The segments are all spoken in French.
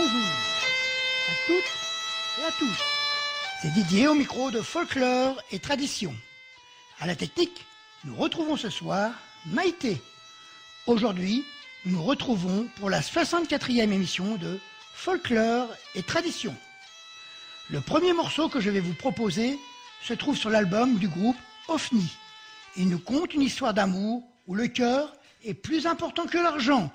Bonjour à toutes et à tous. C'est Didier au micro de Folklore et Tradition. À la technique, nous retrouvons ce soir Maïté. Aujourd'hui, nous nous retrouvons pour la 64e émission de Folklore et Tradition. Le premier morceau que je vais vous proposer se trouve sur l'album du groupe Ofni. Il nous conte une histoire d'amour où le cœur est plus important que l'argent.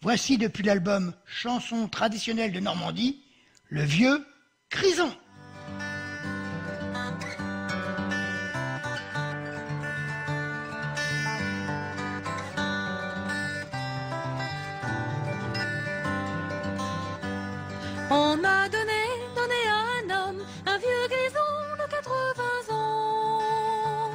Voici depuis l'album Chansons traditionnelles de Normandie, le vieux Crison. On m'a donné à un homme, un vieux grison de 80 ans.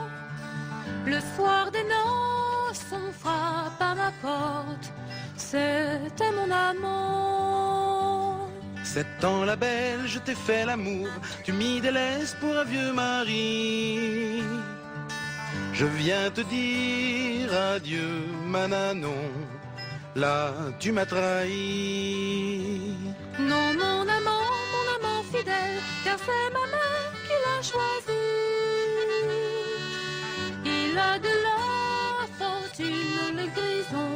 Le soir des noces, on frappe à ma porte, c'était mon amant. 7 ans la belle, je t'ai fait l'amour, tu m'y délaisses pour un vieux mari. Je viens te dire adieu, Mananon, là tu m'as trahi. Non, mon amant fidèle, car c'est ma mère qui l'a choisi. Il a de la fortune, le grison,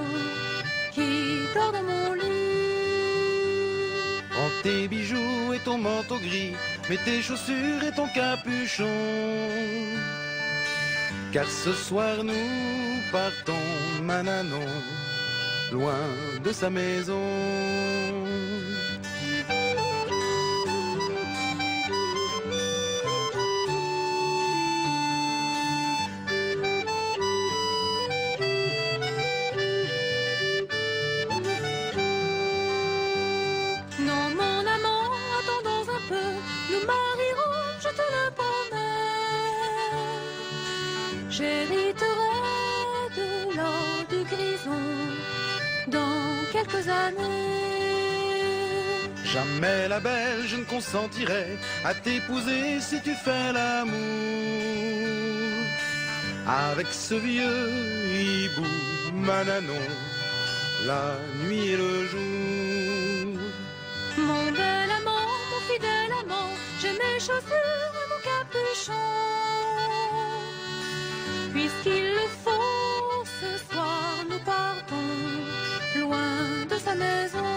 qui dort dans mon lit. Prends tes bijoux et ton manteau gris, mets tes chaussures et ton capuchon. Car ce soir nous partons, Mananon, loin de sa maison. Non, mon amant, attendons un peu, nous marierons, je te le promets. J'hériterai de l'or du grison dans quelques années. Jamais la belle, je ne consentirai à t'épouser si tu fais l'amour avec ce vieux hibou Mananon, la nuit et le jour. Mon bel amant, mon fidèle amant, j'ai mes chaussures et mon capuchon. Puisqu'il le faut, ce soir nous partons loin de sa maison.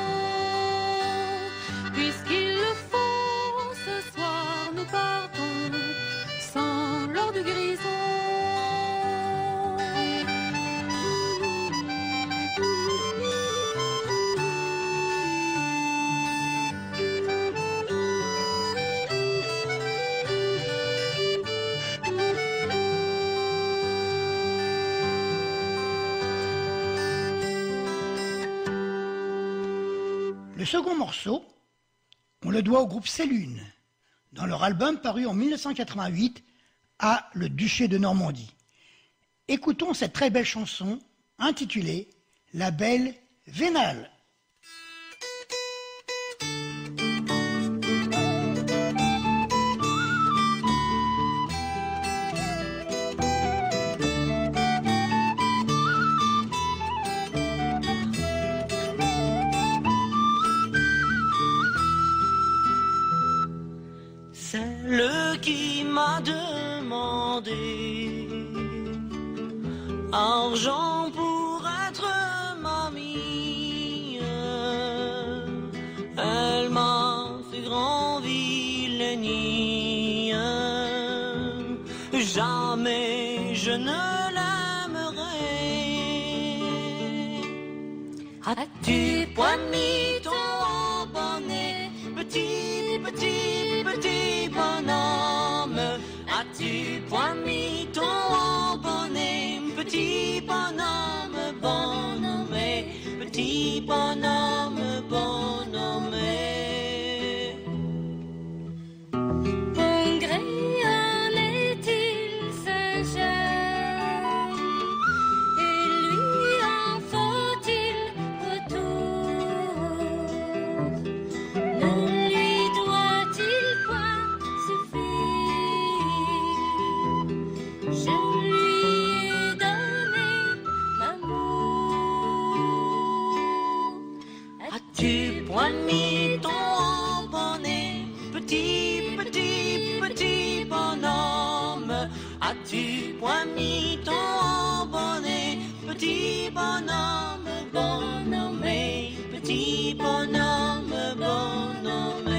Puisqu'il le faut, ce soir nous partons sans l'or du grison. Le second morceau, on le doit au groupe Célune, dans leur album paru en 1988 à Le Duché de Normandie. Écoutons cette très belle chanson intitulée La Belle Vénale. Celle qui m'a demandé argent pour être mamie, elle m'a fait grand vilenie. Jamais je ne l'aimerai. As-tu point mis ton bonnet, petit bonhomme? As-tu point mis ton bonnet, petit bonhomme bon nommé, petit bonhomme bon nommé? Mon gré en est-il sincère, et lui en faut-il retour? Ne lui doit-il point suffire as-tu point mis ton bonnet, petit bonhomme bon nommé, petit bonhomme bon nommé.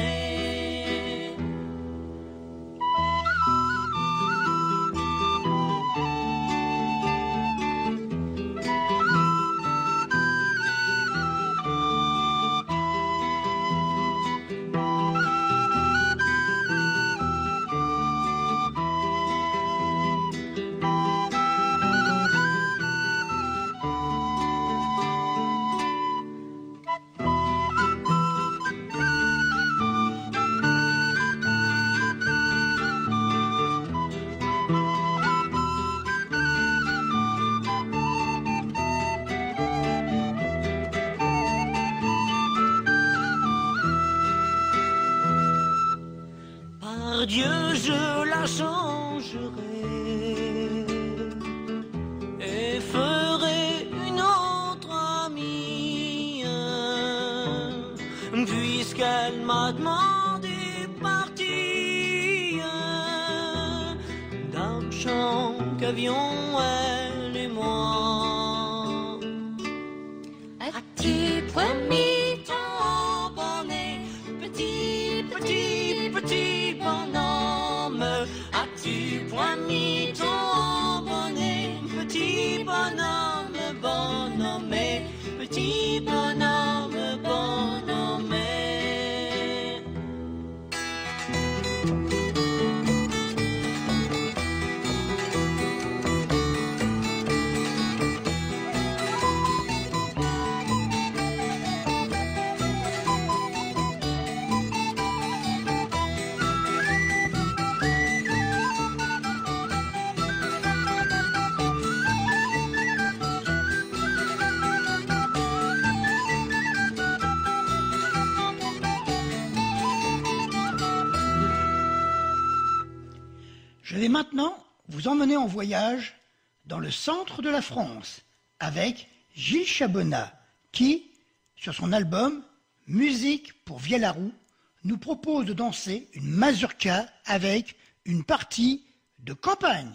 Dieu, je la changerai et ferai une autre amie, puisqu'elle m'a demandé partie d'argent qu'avions elle et moi. As-tu point mis ton bonnet, petit, petit, petit bonhomme? As-tu point mis ton bonnet, petit bonhomme bon nommé, petit bonhomme bon nommé? Je vais maintenant vous emmener en voyage dans le centre de la France avec Gilles Chabonnat qui, sur son album Musique pour Vielle-à-Roux, nous propose de danser une mazurka avec une partie de campagne.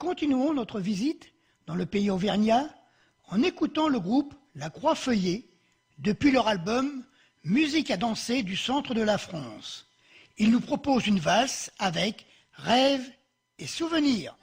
Continuons notre visite dans le pays auvergnat en écoutant le groupe La Croix Feuillée depuis leur album Musique à danser du centre de la France. Il nous propose une valse avec rêve et souvenirs.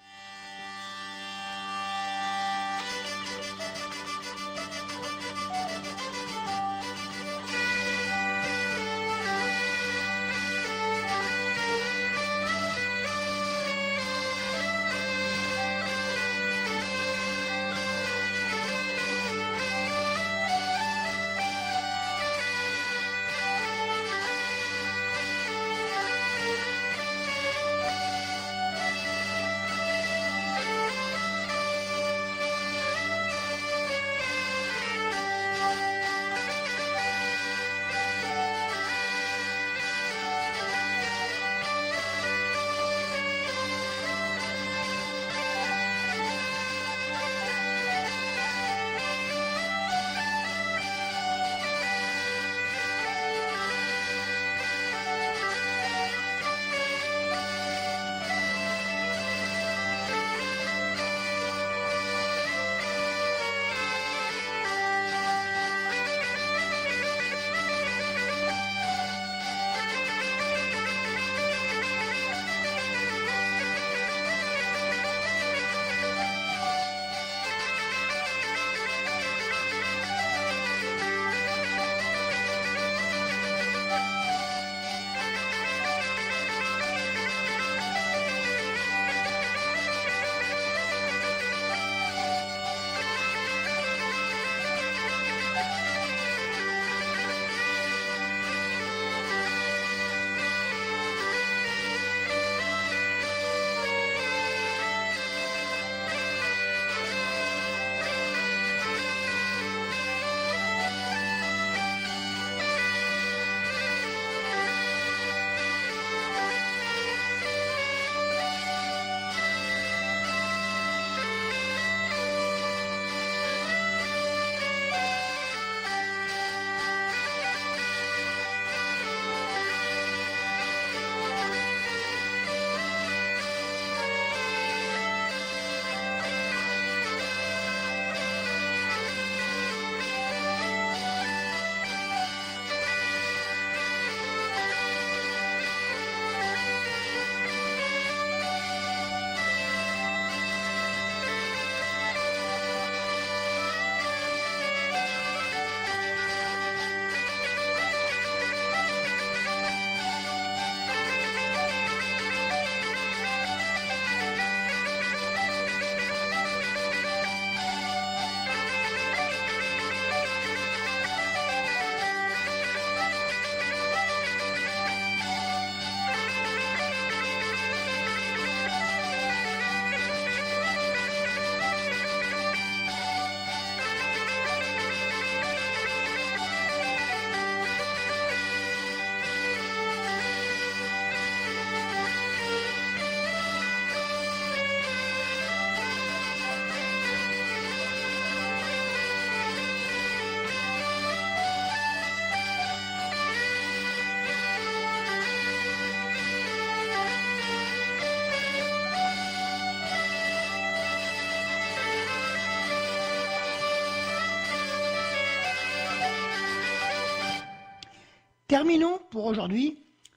Terminons pour aujourd'hui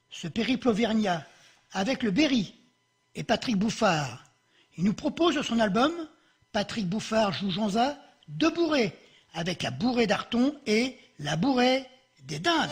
ce périple auvergnat avec le Berry et Patrick Bouffard. Il nous propose sur son album Patrick Bouffard joue Jonza deux bourrées avec la bourrée d'Arton et la bourrée des dindes.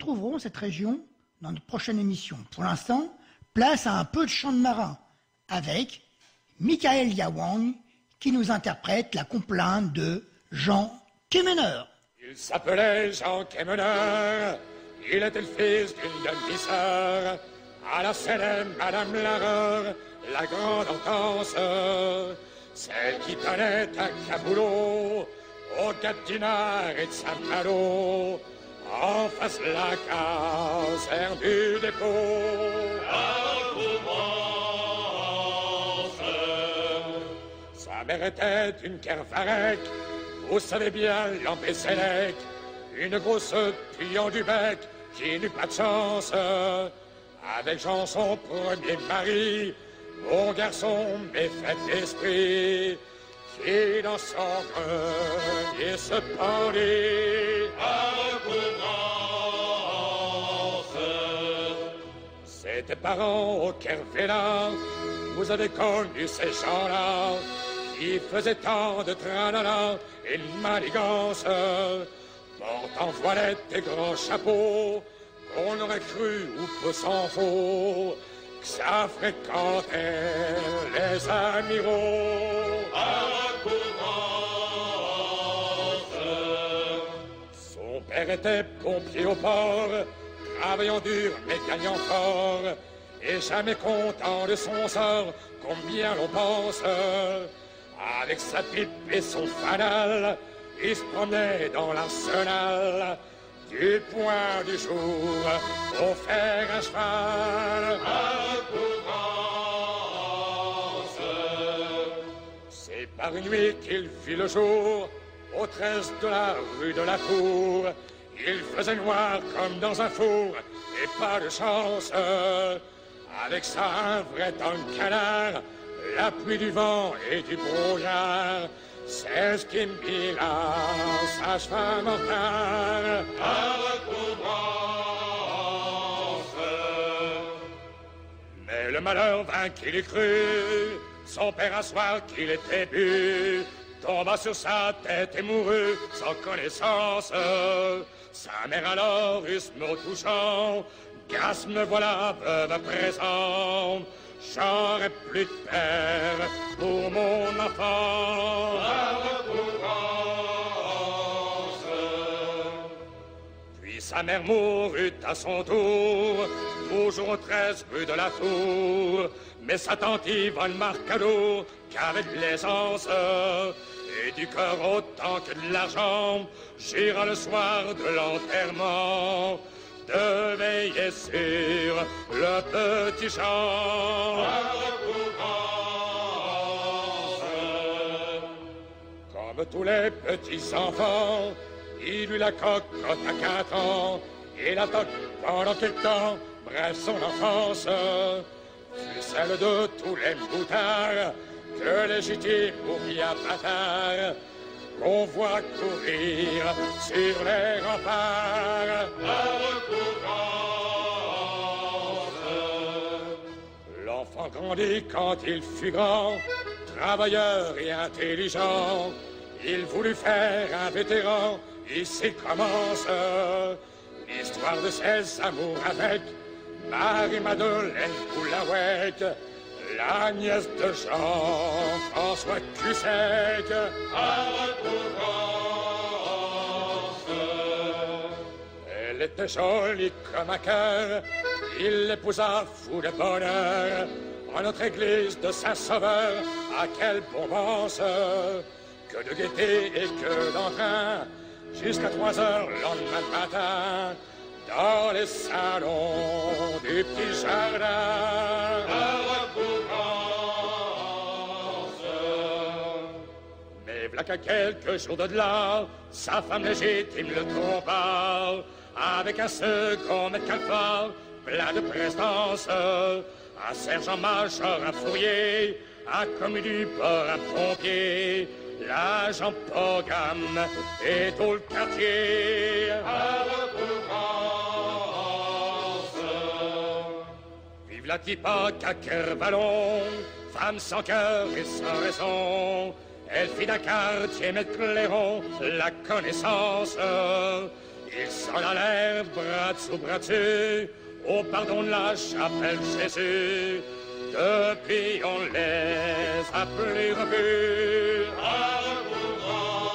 retrouverons cette région dans notre prochaine émission. Pour l'instant, place à un peu de chant de marin avec Michael Yawang qui nous interprète la complainte de Jean Quémeneur. Il s'appelait Jean Quémeneur, il était le fils d'une demi-sœur, à la célèbre Madame Larreur, la grande Hortense, celle qui tenait un caboulot au Gap-Dinard et de Saint-Malo, en face la caserne du dépôt. Sa mère était une Kervarec, vous savez bien, l'Empécélec, une grosse puant du bec qui n'eut pas de chance. Avec Jean son premier mari, bon garçon mais fait d'esprit, qui dans son grenier se pendit à recouvrance. C'était parents au Kervéla, vous avez connu ces gens-là, qui faisaient tant de tralala et de manigance, portant voilette et grands chapeaux, qu'on aurait cru ou peu s'en faut, que ça fréquentait les amiraux à recouvrance. Son père était pompier au port, travaillant dur mais gagnant fort, et jamais content de son sort, combien l'on pense. Avec sa pipe et son fanal, il se promenait dans l'arsenal, du point du jour au fer à cheval à recouvrance. C'est par une nuit qu'il fit le jour au 13 de la rue de la Cour. Il faisait noir comme dans un four et pas de chance. Avec ça un vrai temps de canard, la pluie du vent et du brouillard, c'est ce qui me dit là, sage-femme en retard à recouvrance. Mais le malheur vint qu'il y crut, son père un soir qu'il était bu, tomba sur sa tête et mourut sans connaissance. Sa mère alors eut ce mot touchant, Gasse me voilà veuve à présent, j'aurai plus de père pour mon enfant à recouvrance. Puis sa mère mourut à son tour, toujours au 13 rue de la Tour, mais sa tante Yvonne Marcado, qu'avec l'aisance et du cœur autant que de l'argent, j'irai le soir de l'enterrement de veiller sur le petit Jean à recouvrance. Comme tous les petits enfants, il eut la cocotte à 4 ans et la toque pendant quelque temps, bref son enfance fut celle de tous les moutards que légitimes ou bien bâtards qu'on voit courir sur les remparts à recouvrance. L'enfant grandit quand il fut grand, travailleur et intelligent. Il voulut faire un vétéran, ici commence l'histoire de ses amours avec Marie-Madeleine Poulouette, la nièce de Jean-François Cussec à recouvrance. Elle était jolie comme un cœur, il l'épousa fou de bonheur en notre église de Saint-Sauveur. À quelle bombance, que de gaieté et que d'entrain, jusqu'à 3 heures le lendemain matin, dans les salons du petit jardin à recouvrance. Mais v'là qu'à quelques jours de là, sa femme légitime le trompa avec un second maître calfat, plein de prestance, un sergent-major, un fourrier, un commis du bord, un pompier, l'agent Pogam et tout le quartier à recouvrance. Vive la tipa qu'à Kervalon, femme sans cœur et sans raison, elle fit d'un quartier maître clairon la connaissance. Ils s'en allèrent bras dessous bras dessus, au pardon de la chapelle Jésus. Depuis on les a plus revus à Recouvrance.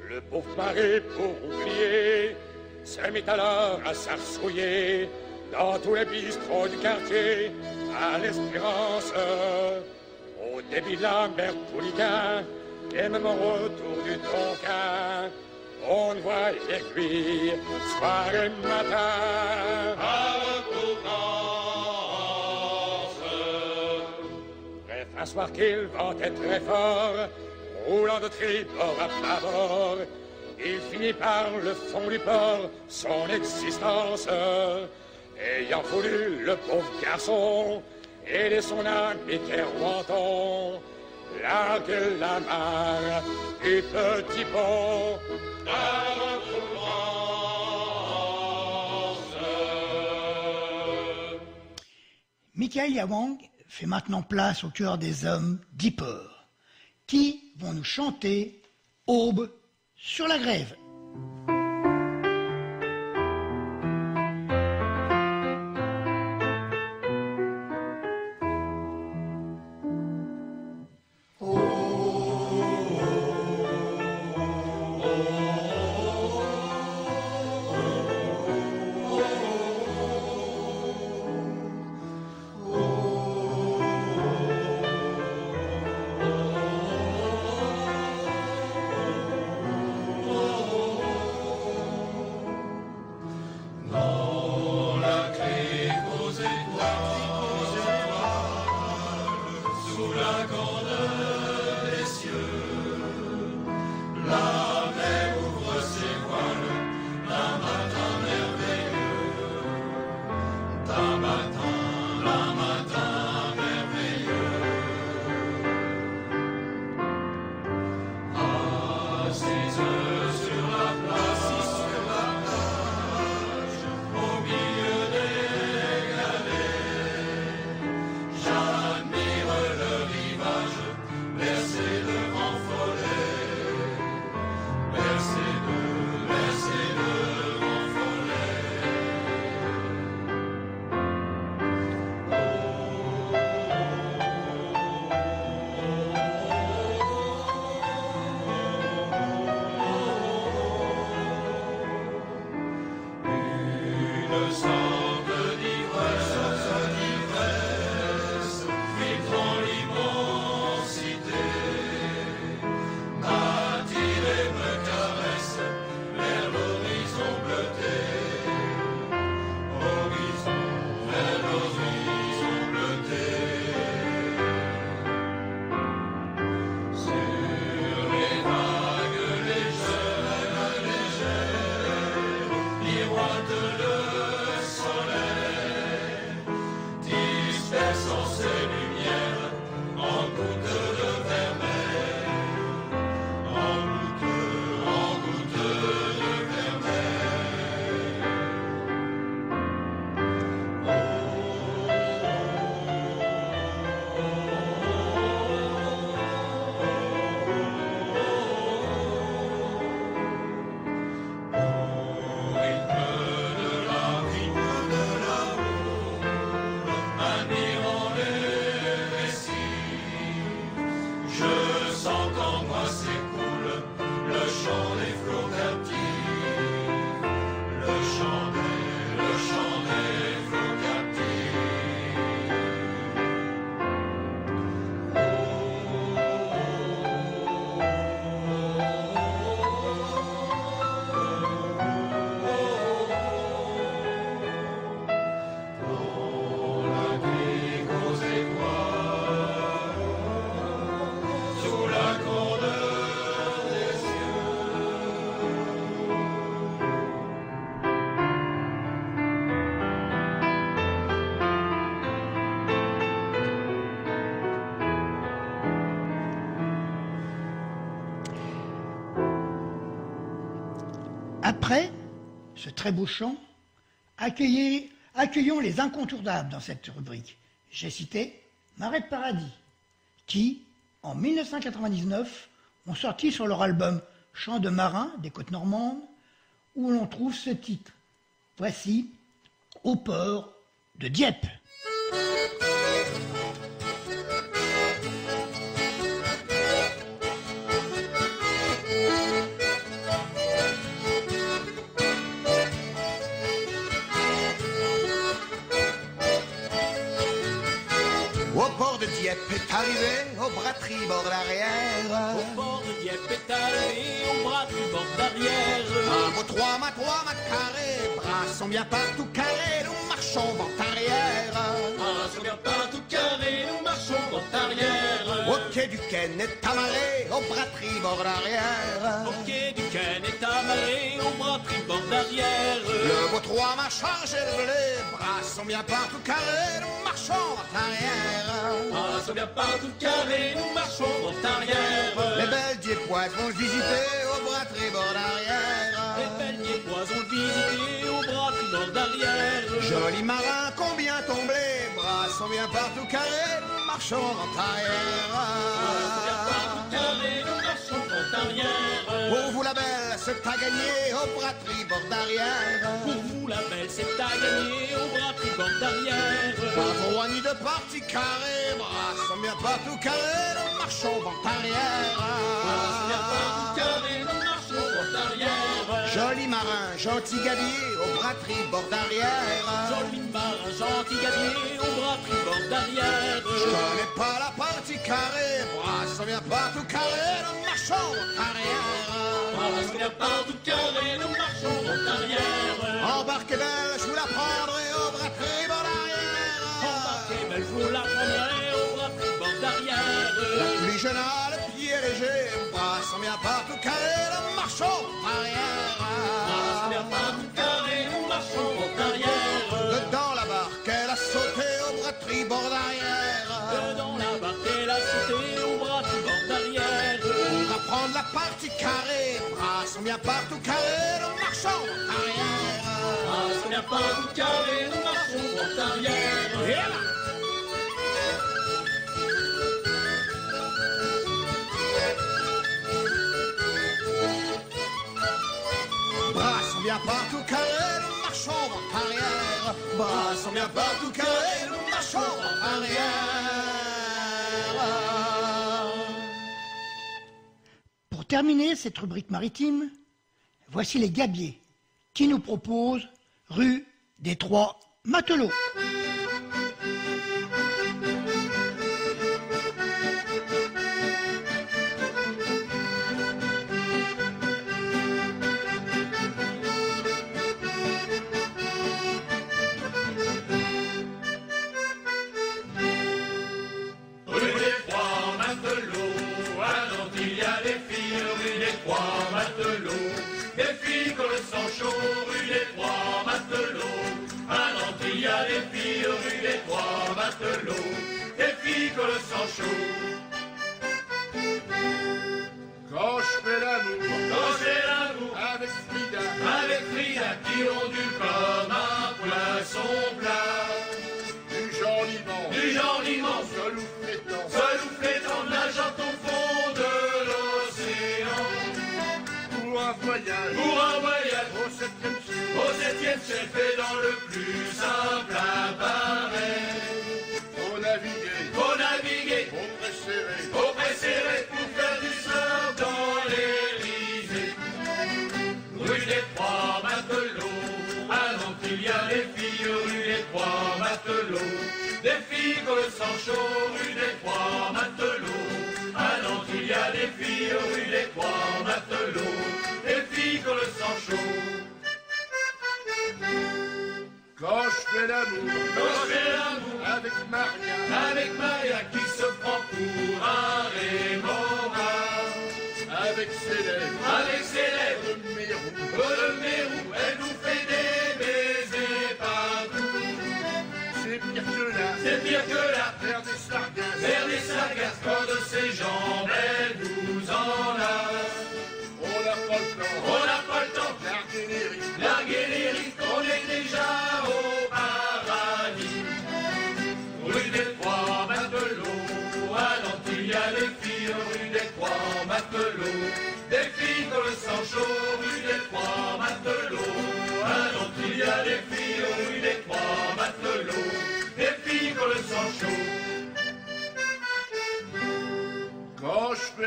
Le pauvre mari, pour oublier, se mit alors à s'arsouiller dans tous les bistrots du quartier à l'Espérance. Au débit de la mer Pouliquin, et même au retour du Tonkin, on ne voyait que lui, soir et matin, à Recouvrance. Bref, un soir qu'il ventait très fort, roulant de tribord à bâbord, il finit par le fond du port son existence. Ayant voulu le pauvre garçon aider son ami Kerouanton, largue la mare du petit pont à Recouvrance. Michael Yawang fait maintenant place au cœur des hommes d'Yport, qui vont nous chanter Aube sur la grève. Après ce très beau chant, accueillons les incontournables dans cette rubrique. J'ai cité Marais de Paradis, qui, en 1999, ont sorti sur leur album chant de marin des côtes normandes, où l'on trouve ce titre. Voici Au port de Dieppe. Au port de Dieppe est arrivé, au bras tribord l'arrière. Au port de Dieppe est arrivé, au bras tribord d'arrière. Un beau 3 mâts carré, bras sont bien partout carrés, nous marchons vent arrière. Ah, sont bien partout carrés, nous marchons vent arrière. Au quai du Ken est amarré, au bras tribord l'arrière. Au quai du Ken est amarré, au bras tribord d'arrière. Le beau 3 mâts chargé de blé, bras sont bien partout carrés, nous marchons vent arrière. Ah, sont bien partout carrés, nous marchons vent arrière. Les belles Dieppoises vont le visiter, au bras tribord l'arrière. Les belles Dieppoises ont visité, au bras tribord d'arrière. Joli marin, combien tombé, bras sont bien partout carrés, nous marchons vent arrière. Pour vous la belle, c'est à gagner au bras tribord d'arrière. Pour vous la belle, c'est à gagner au bras tribord d'arrière. Pas ni de partie carrée, bras sont bien partout carrés, nous marchons vent arrière. Joli marin, gentil gabier au bras tribord d'arrière. Joli marin, gentil gabier au bras tribord d'arrière. Je connais pas la partie carrée, bras sont bien partout carrés, nous marchons vent arrière. Bras sont bien partout carrés, nous marchons vent arrière. Embarquez belle, je vous la prendrai au bras tribord d'arrière. Embarquez belle, je vous la prendrai au bras tribord d'arrière. La pluie jeune a le pied léger, bras sont bien partout carrés, nous marchons vent arrière. Bras sont bien partout carrés, nous marchons vent arrière. Dedans la barque, elle a sauté au bras tribord d'arrière. Dedans la barque, elle a sauté au bras tribord d'arrière. Pour apprendre la partie carrée, bras sont bien partout carrés, nous marchons vent arrière. Bras sont bien partout carrés, nous marchons vent arrière. Et là, bras sont bien partout carrés, nous marchons vent arrière. Bras sont bien partout carrés, nous marchons vent arrière. Pour terminer cette rubrique maritime, voici les gabiers qui nous proposent rue des Trois Matelots. Quand je fais l'amour avec Frida qui ondule comme un poisson plat, du joliment, seul ou flétant, nageant au fond de l'océan, pour un voyage au 7e siècle et dans le plus simple appareil. Faut naviguer, faut presserrer pour faire du surf dans les risées. Rue des Trois Matelots, à Nantes il y a les filles, rue des Trois Matelots. Des filles qui ont le sang chaud, rue des Trois Matelots. À Nantes il y a des filles, rue des Trois Matelots. Des filles qui ont le sang chaud. Quand je fais l'amour avec Maria qui se prend pour un Rémora, avec ses lèvres de Mérou, elle nous fait des baisers partout. C'est pire que là, vers des sargasses, quand de ses jambes elle nous enlace. On n'a pas le temps, larguer les rives, on est déjà au paradis. Rue des Trois Matelots, à Nantes il y a les filles, rue des Trois Matelots. Des filles qui ont le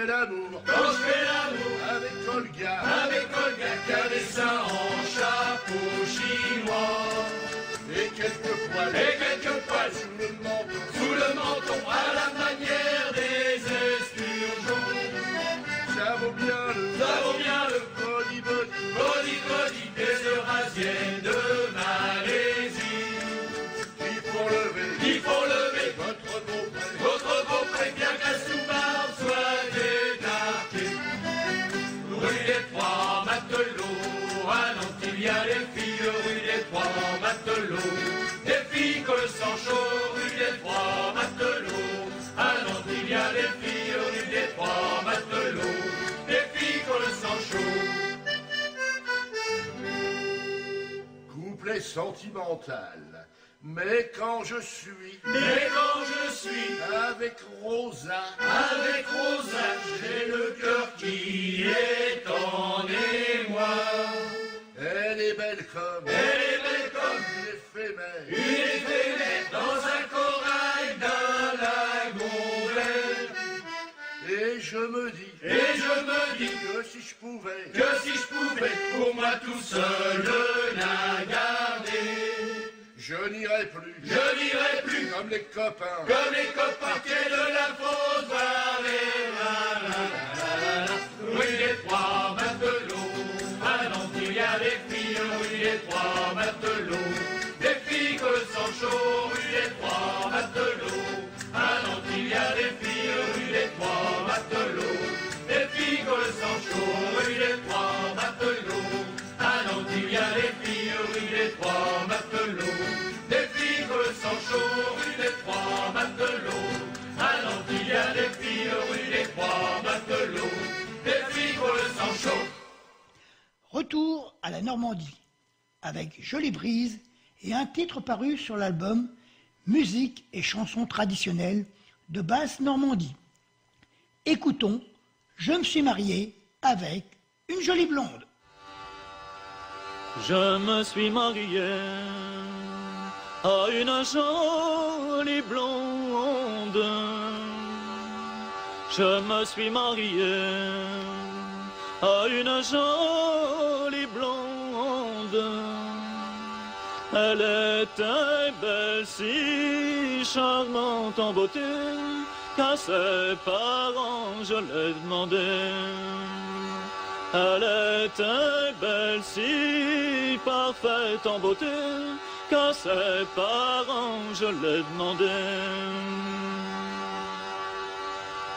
l'amour, avec Olga, qui a des seins en chapeau chinois, et quelques poils sous le menton, à la manière des esturgeons. Ça vaut bien le body des Eurasiennes de Malaisie. Il faut lever votre beau-pré, bien que la sous-barbe soit dénarquée. Rue des Trois Matelots, à Nantes il y a les filles, rue des Trois Matelots. Des filles que le sang chaud, rue des Trois Matelots. À Nantes il y a les filles, rue des Trois Matelots. Des filles que le sang chaud. Couplet sentimental. Mais quand je suis avec Rosa, j'ai le cœur qui est en émoi. Elle est belle comme une éphémère dans un corail d'un lagon vert. Et je me dis que si je pouvais pour moi tout seul la garder. Je n'irai plus comme les copains qui est de la fausse soirée. Rue des Trois Matelots, à Nantes il y a des filles, rue des Trois Matelots. Des filles que le sang chaud, rue des Trois Matelots. À Nantes il y a des filles, rue des Trois Matelots. Des filles que le sang chaud, rue des Trois Matelots. À Nantes il y a des filles, rue des Trois Matelots. Des filles que le sang chaud, rue des Trois Matelots. À Nantes il y a des filles, rue des Trois Matelots. Des filles que le sang chaud. Retour à la Normandie, avec Jolie Brise et un titre paru sur l'album Musique et chansons traditionnelles de Basse Normandie. Écoutons Je me suis marié avec une jolie blonde. Je me suis marié à une jolie blonde. Je me suis marié à une jolie blonde. Elle était belle, si charmante en beauté, qu'à ses parents je l'ai demandé. Elle était belle, si parfaite en beauté, qu'à ses parents je l'ai demandé.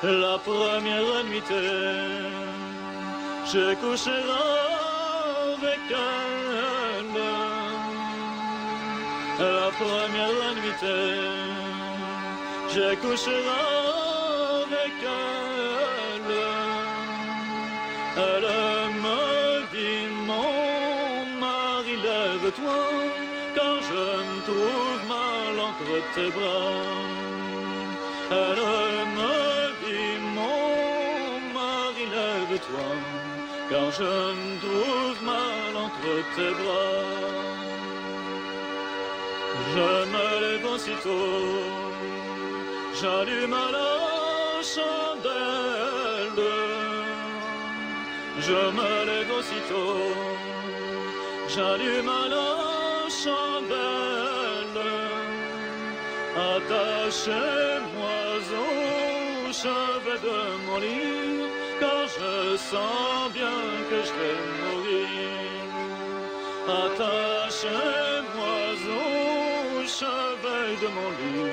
La première nuitée, j'ai couché avec elle. La première nuitée, j'ai couché avec elle. Elle me dit, mon mari, lève-toi, car je me trouve mal entre tes bras. Elle me dit, mon mari, lève-toi, car je me trouve mal entre tes bras. Je me lève aussitôt, j'allume la chandelle. Je me lève aussitôt, j'allume la chandelle. Attachez-moi au chevet de mon lit, car je sens bien que je vais mourir. Attachez-moi au chevet de mon lit,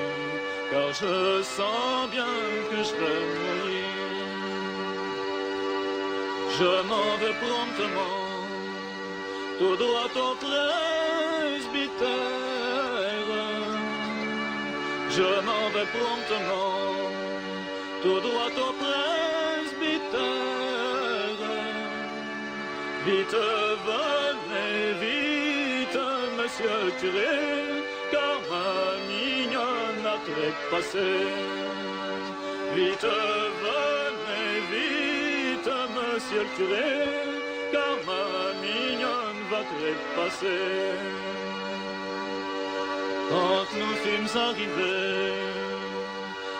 car je sens bien que je vais mourir. Je m'en vais promptement, tout droit au presbytère. Je m'en vais promptement, tout droit au presbytère. Vite, venez, vite, monsieur le curé, car ma mignonne a trépassé. Vite, venez, vite, monsieur le curé, car ma mignonne va trépasser. Quand nous fûmes arrivés,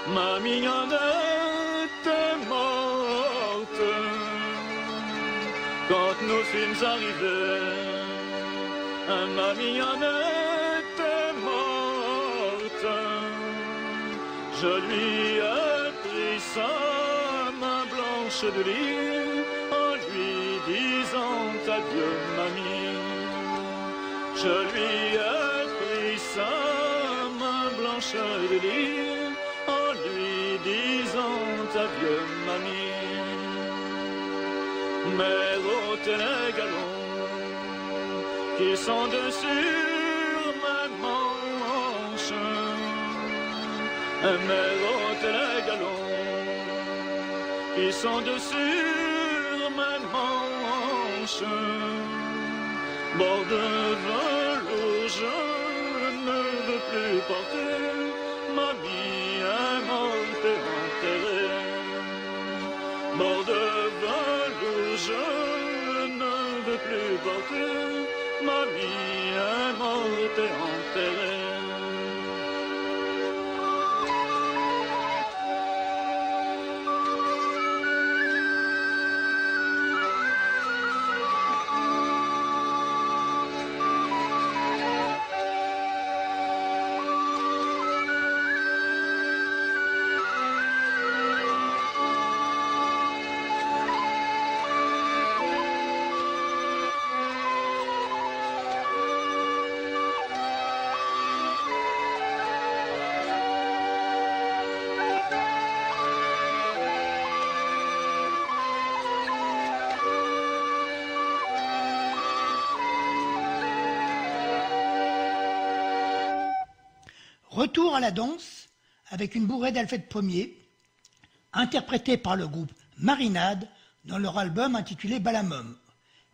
ma mignonne était morte. nos films arrivaient. Mamie en était morte. Je lui ai pris sa main blanche de lit en lui disant adieu mamie. Je lui ai pris sa main blanche de lit en lui disant adieu mamie. Mère ôtez les galons qui sont dessus mes manches. Mère ôtez les galons qui sont dessus mes manches. Bord de velours, je ne veux plus porter. Mamie est morte et enterrée. Bord de velours, je ne veux plus porter. Mamie est morte et enterrée. Retour à la danse avec une bourrée d'Alfred Ier, interprétée par le groupe Marinade dans leur album intitulé Balamum.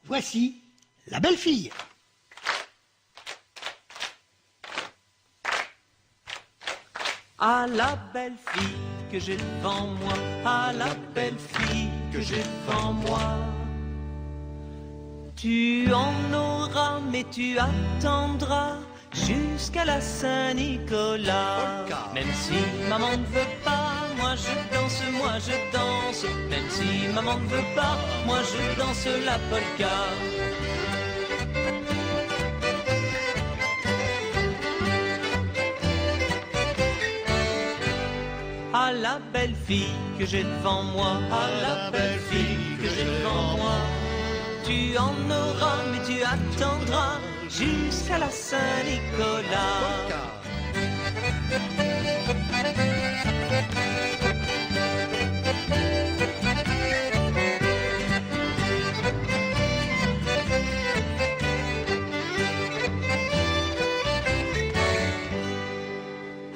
Voici La Belle Fille. Ah la belle fille que j'ai devant moi, ah la belle fille que j'ai devant moi. Tu en auras mais tu attendras jusqu'à la Saint-Nicolas. Même si maman ne veut pas, moi je danse, même si maman ne veut pas, moi je danse la polka. Ah la belle fille que j'ai devant moi, ah la belle fille que j'ai devant moi. Tu en auras mais tu attendras jusqu'à la Saint-Nicolas.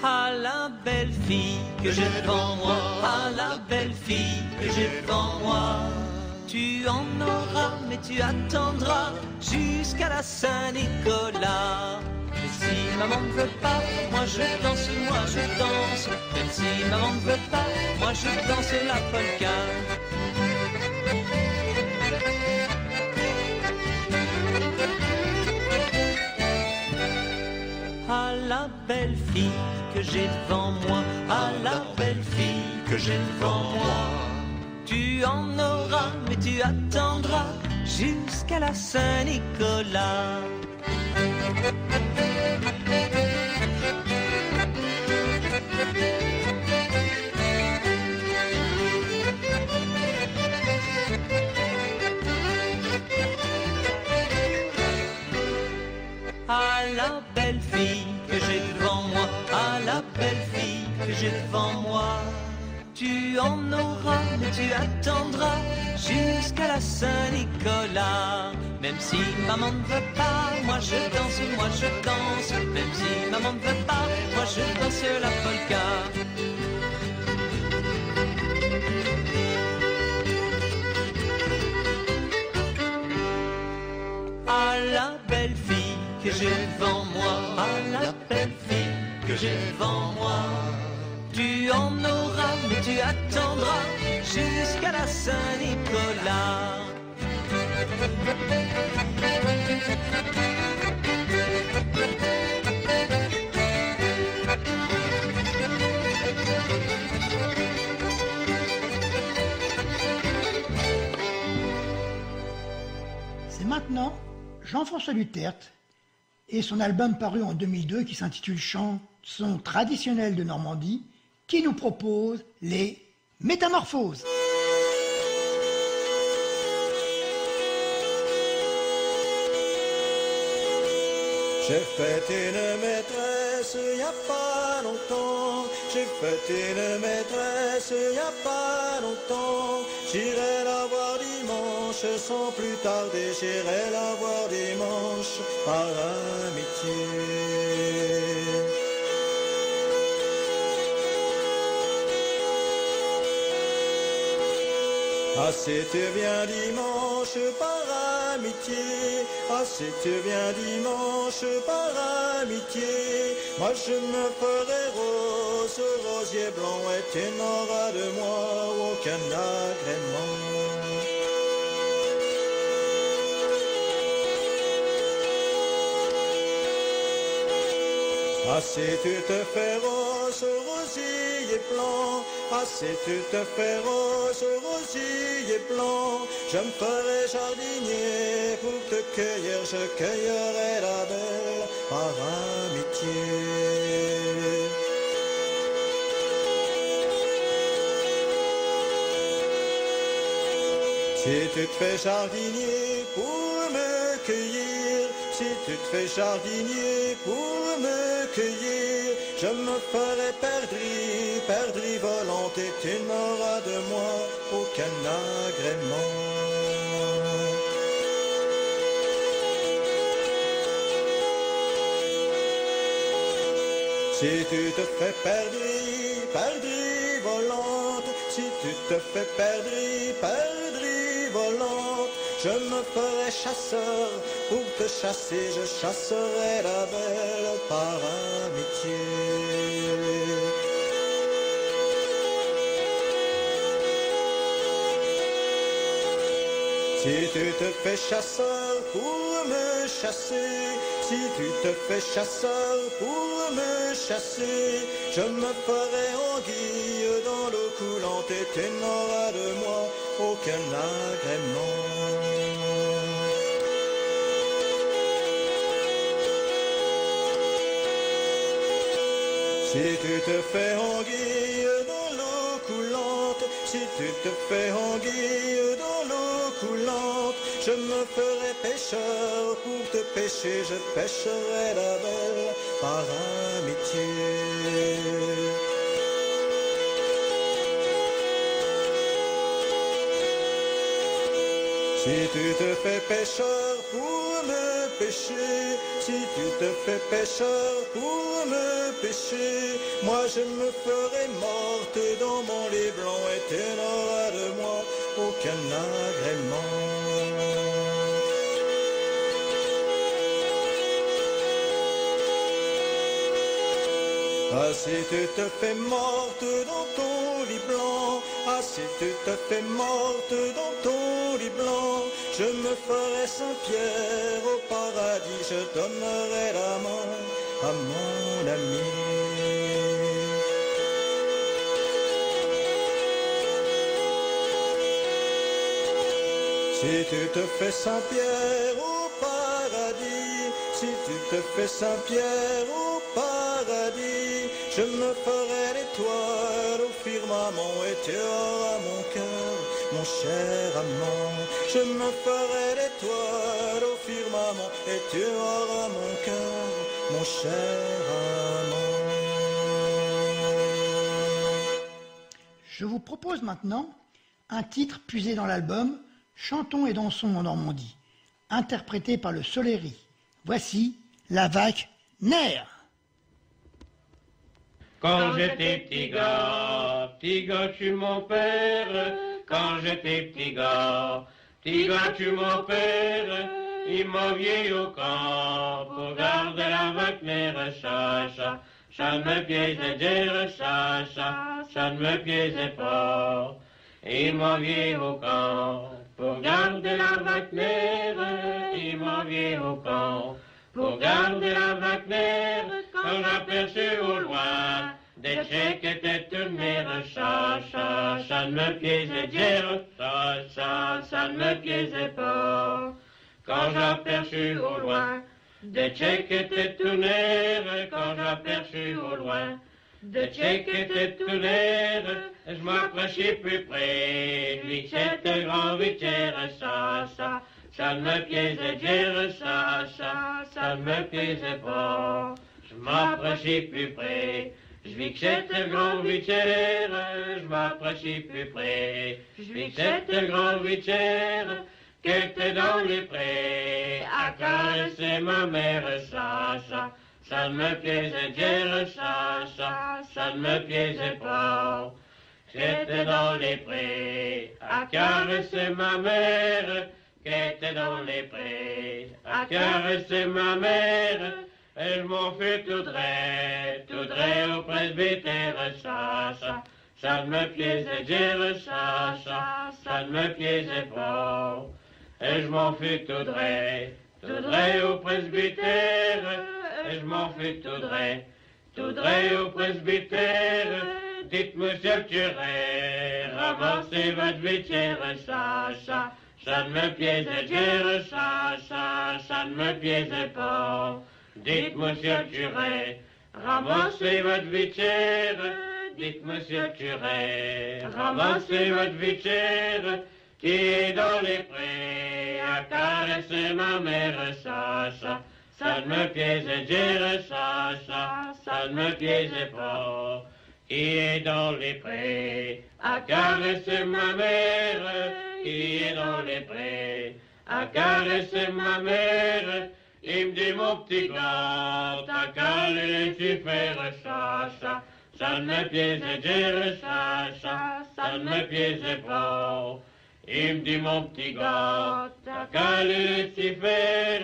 Ah la belle fille que j'ai devant moi, ah la belle fille que j'ai devant moi. Tu en auras, mais tu attendras jusqu'à la Saint-Nicolas. Mais si maman ne veut pas, moi je danse, même si maman ne veut pas, moi je danse la polka. Ah la belle fille que j'ai devant moi, ah la belle fille que j'ai devant moi. Tu en auras, mais tu attendras jusqu'à la Saint-Nicolas. Ah la belle fille que j'ai devant moi, ah la belle fille que j'ai devant moi. Tu en auras, mais tu attendras jusqu'à la Saint-Nicolas. Même si maman ne veut pas, moi je danse, même si maman ne veut pas, moi je danse la polka. Ah la belle fille que j'ai devant moi, ah la belle fille que j'ai devant moi. Tu en auras, mais tu attendras jusqu'à la Saint-Nicolas. Jean-François Luterte et son album paru en 2002 qui s'intitule Chansons traditionnelles de Normandie, qui nous propose les Métamorphoses. J'ai fait une maîtresse y a pas longtemps, j'ai fait une maîtresse y a pas longtemps, j'irai la voir dimanche sans plus tarder, j'irai la voir dimanche par amitié. Ah si tu viens dimanche par amitié, ah si tu viens dimanche par amitié, moi je me ferai rose, rosier blanc et tu n'auras de moi aucun agrément. Ah si tu te fais rose, rosier blanc, ah si tu te fais rose, rosier blanc, je me ferai jardinier pour te cueillir, je cueillerai la belle par amitié. Si tu te fais jardinier pour me cueillir, si tu te fais jardinier pour me cueillir, je me ferai perdri volante et tu n'auras de moi aucun agrément. Si tu te fais perdri volante, si tu te fais perdri volante, je me ferai chasseur, pour te chasser, je chasserai la belle par amitié. Si tu te fais chasseur pour me chasser, si tu te fais chasseur pour me chasser, je me ferai anguille dans l'eau coulante et tu n'auras de moi aucun agrément. Si tu te fais anguille dans l'eau coulante, si tu te fais anguille dans l'eau coulante, je me ferai pêcheur pour te pêcher, je pêcherai la belle par amitié. Si tu te fais pêcheur pour me pêcher, si tu te fais pêcheur pour me pêcher, moi je me ferai morte dans mon lit blanc et tu n'auras de moi aucun agrément. Ah si tu te fais morte dans ton lit blanc, ah si tu te fais morte dans ton lit blanc, je me ferai Saint-Pierre au paradis, je donnerai la main à mon ami. Si tu te fais Saint-Pierre au paradis, si tu te fais Saint-Pierre au paradis, je me ferai l'étoile au firmament et tu auras mon cœur, mon cher amant. Je me ferai l'étoile au firmament et tu auras mon cœur, mon cher amant. Je vous propose maintenant un titre puisé dans l'album Chantons et dansons en Normandie, interprété par le Soléry. Voici La Vache Naire. Quand j'étais petit gars, tu mon père. Quand j'étais petit gars, tu mon père. Il m'a vieilli au camp pour garder la vache mère. Cha, ça ne me plaisait dire, ça ne me plaisait pas. Il m'a vieilli au camp pour garder la vache mère. Il m'a vieilli au camp pour garder la vache mère. Quand j'aperçus au loin des chiens qui étaient une mère, ça ne me plaisait dire, ça ne me plaisait pas. quand j'aperçus au loin des tchèques étaient tout nerfs, quand j'aperçus au loin des tchèques étaient tout nerfs, je m'approchai plus près, lui c'était grand vitière, ça ne me plaisait dire, ça ne me plaisait pas. Je m'approchai plus près, je vis que c'était grand vitière, je m'approchai plus près, je vis que c'était grand vitière, qui était dans les prés, à caresser ma mère, ça ne me plaisait dire, ça ne me plaisait pas. J'étais dans les prés, à caresser ma mère, qui était dans les prés, à caresser ma mère, et je m'en fus tout droit au presbytère, ça ne me plaisait dire, ça ne me plaisait pas. Et je m'en fus tout droit au presbytère, et je m'en fus tout droit au presbytère. Dites monsieur le curé, ramassez votre vitière, ça ne me plaisait dire, ça ne me plaisait pas. Dites monsieur le curé, ramassez votre vitière, dites monsieur le curé, ramassez votre vitière, qui est dans les prés, à caresser ma mère, ça ne me plaisait dire, ça ne me plaisait pas. Qui est dans les prés, à caresser ma mère, qui est dans les prés, à caresser ma mère, il me dit mon petit gars, t'as qu'à laisser faire ça ne me plaisait dire, ça ne me plaisait pas. Il me dit mon petit gars, t'as qu'à laisser faire,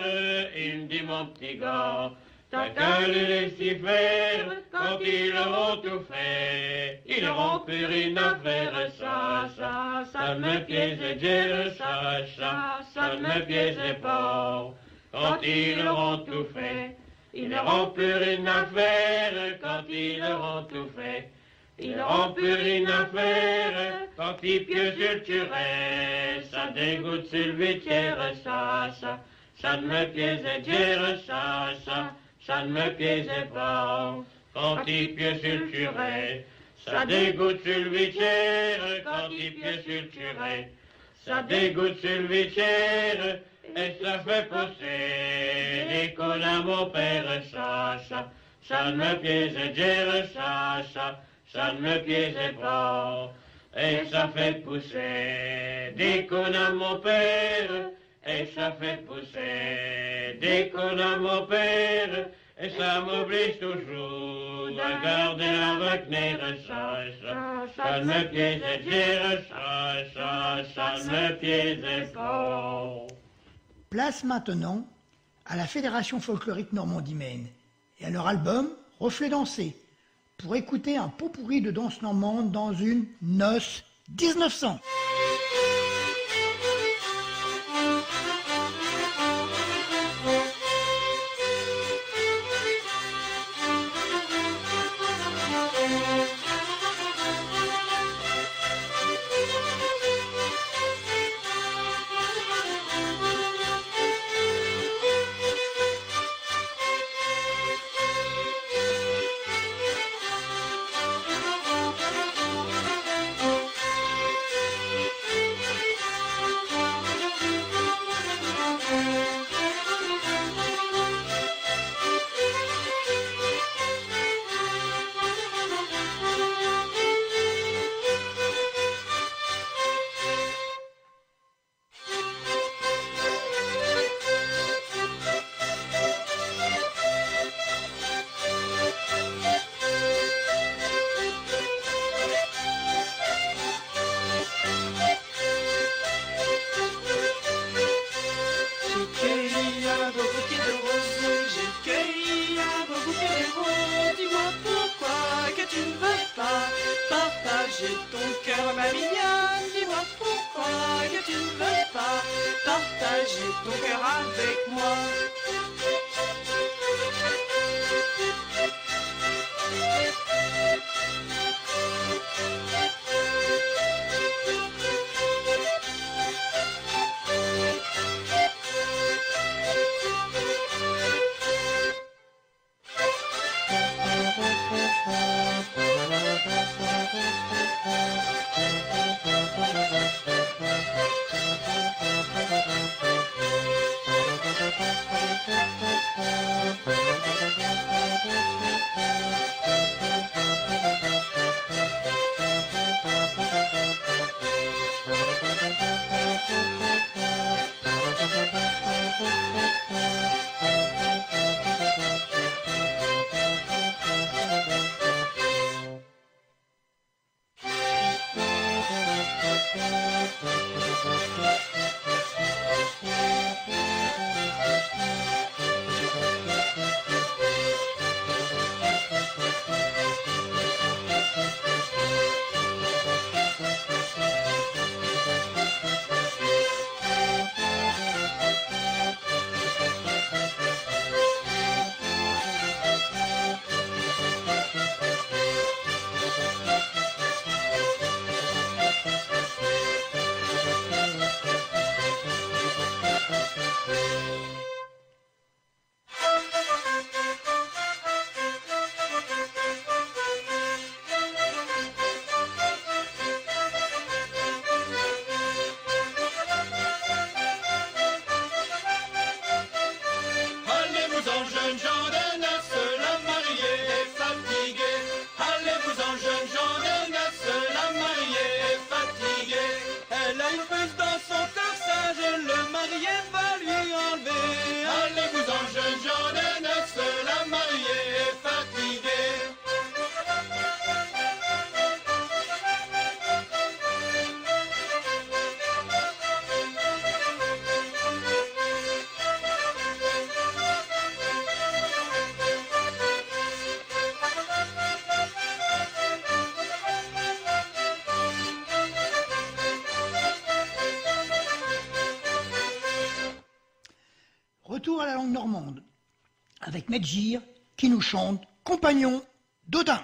il me dit mon petit gars, t'as qu'à laisser faire, quand ils auront tout fait, ils n'auront plus rien à faire, ça ne me plaisait dire, ça ne me plaisait pas. Quand ils auront tout fait, ils n'auront plus rien à faire, quand ils auront tout fait. Ils n'auront plus rien à faire, quand ils pieux sur le curé, ça dégoûte sur le vitière, ça ne me plaisait dire, ça ne me plaisait pas. Quand ils pieux sur le curé, ça dégoûte sur le vitière, quand ils pieux sur le curé, ça dégoûte sur le vitière, et ça fait pousser des cônes à mon père, ça ne me plaisait dire, ça ne me plaisait pas. Et ça fait pousser des cônes à mon père, et ça fait pousser des cônes à mon père, et ça m'oblige toujours de garder avec nerf, ça ne me plaisait dire, ça ne me plaisait pas. Place maintenant à la Fédération folklorique Normandie-Maine et à leur album Reflets dansés, pour écouter un pot pourri de danse normande dans une noce 1900. Partager ton cœur, ma mignonne, dis-moi pourquoi que tu ne veux pas partager ton cœur avec moi. normande, avec Medjir qui nous chante Compagnon d'Odin.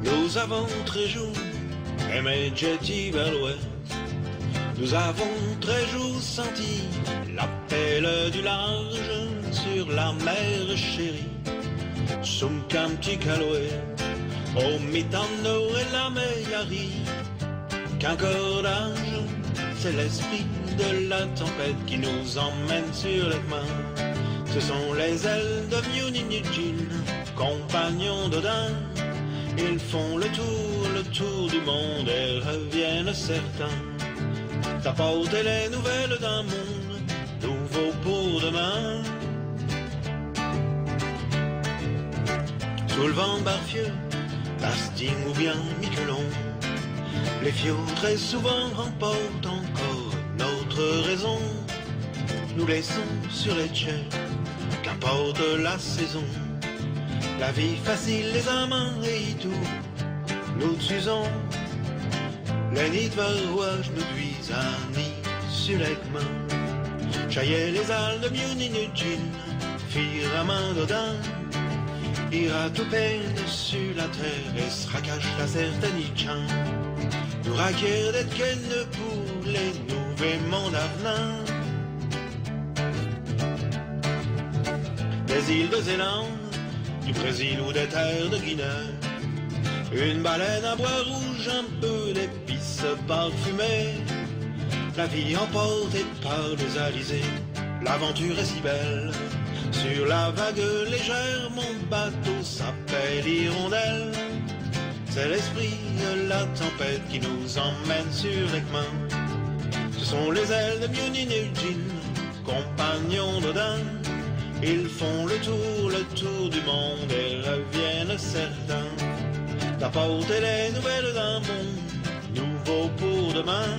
Nous avons très jour aimé Jetty vers l'ouest. Nous avons très jour senti l'appel du large sur la mer chérie. Sum Camti Caloé, au Mitano et la Meillari. Qu'un cordage, c'est l'esprit de la tempête qui nous emmène sur les mains. Ce sont les ailes de Muninujin, compagnons d'Odin. Ils font le tour du monde et reviennent certains. D'apporter les nouvelles d'un monde nouveau pour demain. Sous le vent barfieux, Basting ou bien Miquelon, les fiots très souvent remportent encore notre raison. Nous laissons sur les chais, qu'importe la saison. La vie facile, les amants et tout, nous t'usons. Les nids de varouage nous duisent à nid sur les mains. Chaillez les ailes de Muninujin, firent à main d'Odin. Ira tout peine sur la terre et se racache la certaine Ichan. Nous raquer d'être qu'elle pour les nouveaux mondes à venir. Des îles de Zélande, du Brésil ou des terres de Guinée, une baleine à bois rouge, un peu d'épices parfumées. La vie emportée par les alizés, l'aventure est si belle. Sur la vague légère, mon bateau s'appelle Hirondelle. C'est l'esprit de la tempête qui nous emmène sur les mains. Ce sont les ailes de Muninujin, compagnons d'Odin. Ils font le tour du monde et reviennent certains. D'apporter les nouvelles d'un monde nouveau pour demain.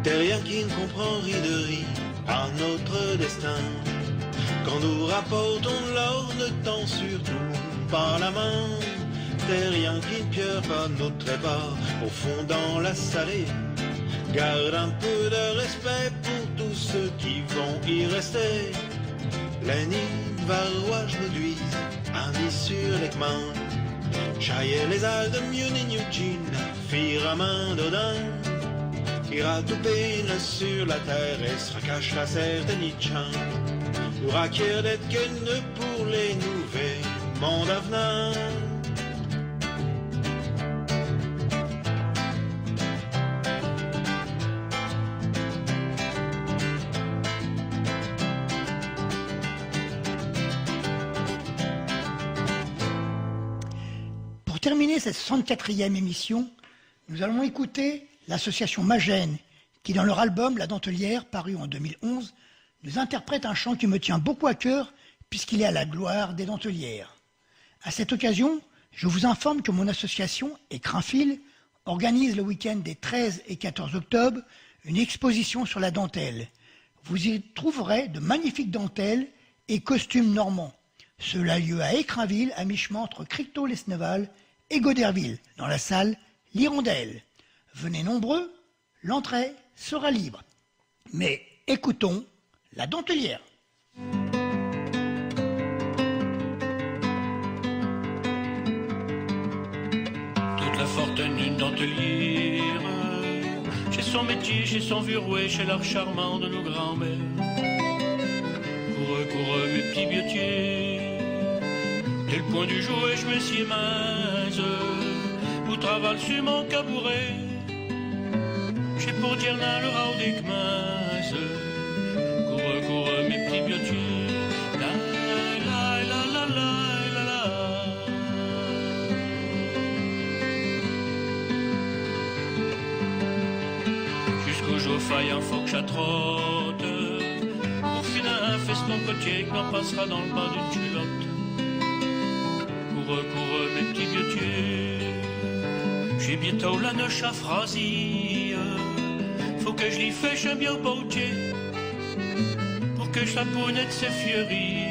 Terrien qui ne comprend riderie à notre destin. Quand nous rapportons l'or, ne tend surtout pas la main. Terrien qui ne pierre pas notre trépas au fond dans la salée. Garde un peu de respect pour tous ceux qui vont y rester. Les nids de varouage nous duisent un nid sur les mains. Chaillez les ailes de Muninujin, firent à main d'Odin. Ira tout peine sur la terre et se racache la certaine Ichan. Nous raquer d'être qu'une pour les nouveaux mondes à venir. Pour terminer cette 64e émission, nous allons écouter l'association Magène, qui dans leur album La Dentelière, paru en 2011, nous interprète un chant qui me tient beaucoup à cœur, puisqu'il est à la gloire des dentelières. À cette occasion, je vous informe que mon association, Écrinfil, organise le week-end des 13 et 14 octobre une exposition sur la dentelle. Vous y trouverez de magnifiques dentelles et costumes normands. Cela a lieu à Écrinville, à mi-chemin entre Cricto-Lesneval et Goderville, dans la salle L'Hirondelle. Venez nombreux, l'entrée sera libre. Mais écoutons La Dentelière. Toute la fortune d'une dentelière, chez son métier, chez son vieux rouet, chez l'art charmant de nos grands-mères. Coureux, mes petits biotiers, dès le point du jour et je me suis mince, où travaille sur mon cabouret, j'ai pour dire là le rao des mince. Coureux, mes petits biotiers, la la la la la la la. Jusqu'au jour faillant, faut que j'attrotte. Pour finir un feston côtier qui n'en passera dans le bas d'une culotte. cours, mes petits vieux dieux. J'ai bientôt la noche à Phrasie. Faut que je l'y fêche un bien potier pour que je la ponette de ses fieries.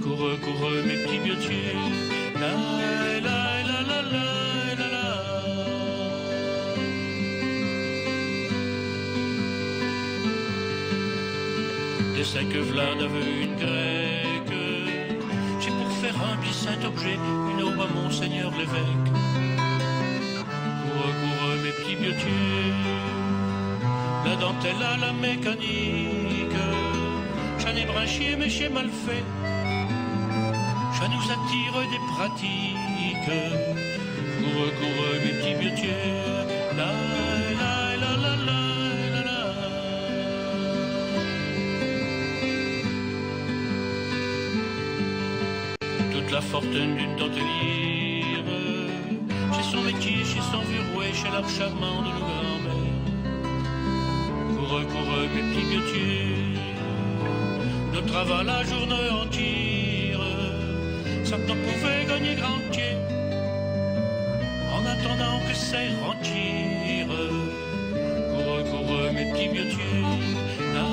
Cours, mes petits vieux dieux. La la la la la la la. Des 5 Vlad avait une grecque. J'ai pour faire un bien saint objet une aube à Monseigneur l'évêque. Cours, mes petits vieux dieux. La dentelle à la mécanique. J'en ai branché mais j'ai mal fait. Ça nous attire des pratiques. Cours, mes petits vieux dieux. La la la la la la. Toute la fortune d'une dentelière. Chez son métier, chez son vieux rouet, chez l'arbre charmant de nos grands-mères. Cours, mes petits vieux dieux. Notre travail la journée entière. Ça t'en pouvait gagner grand pied en attendant que c'est rentier. Cours, mes petits vieux dieux. La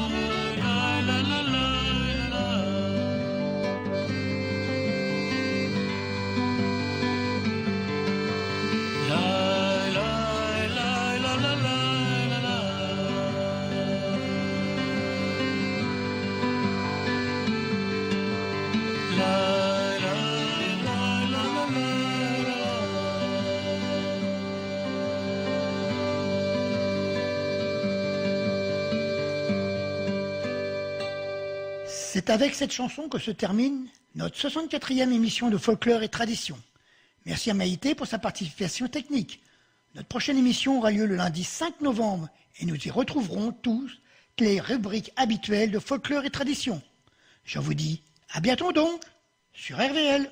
la la la la la. La la la la la la la. La C'est avec cette chanson que se termine notre 64e émission de Folklore et Tradition. Merci à Maïté pour sa participation technique. Notre prochaine émission aura lieu le lundi 5 novembre et nous y retrouverons tous les rubriques habituelles de Folklore et Tradition. Je vous dis à bientôt donc sur RVL.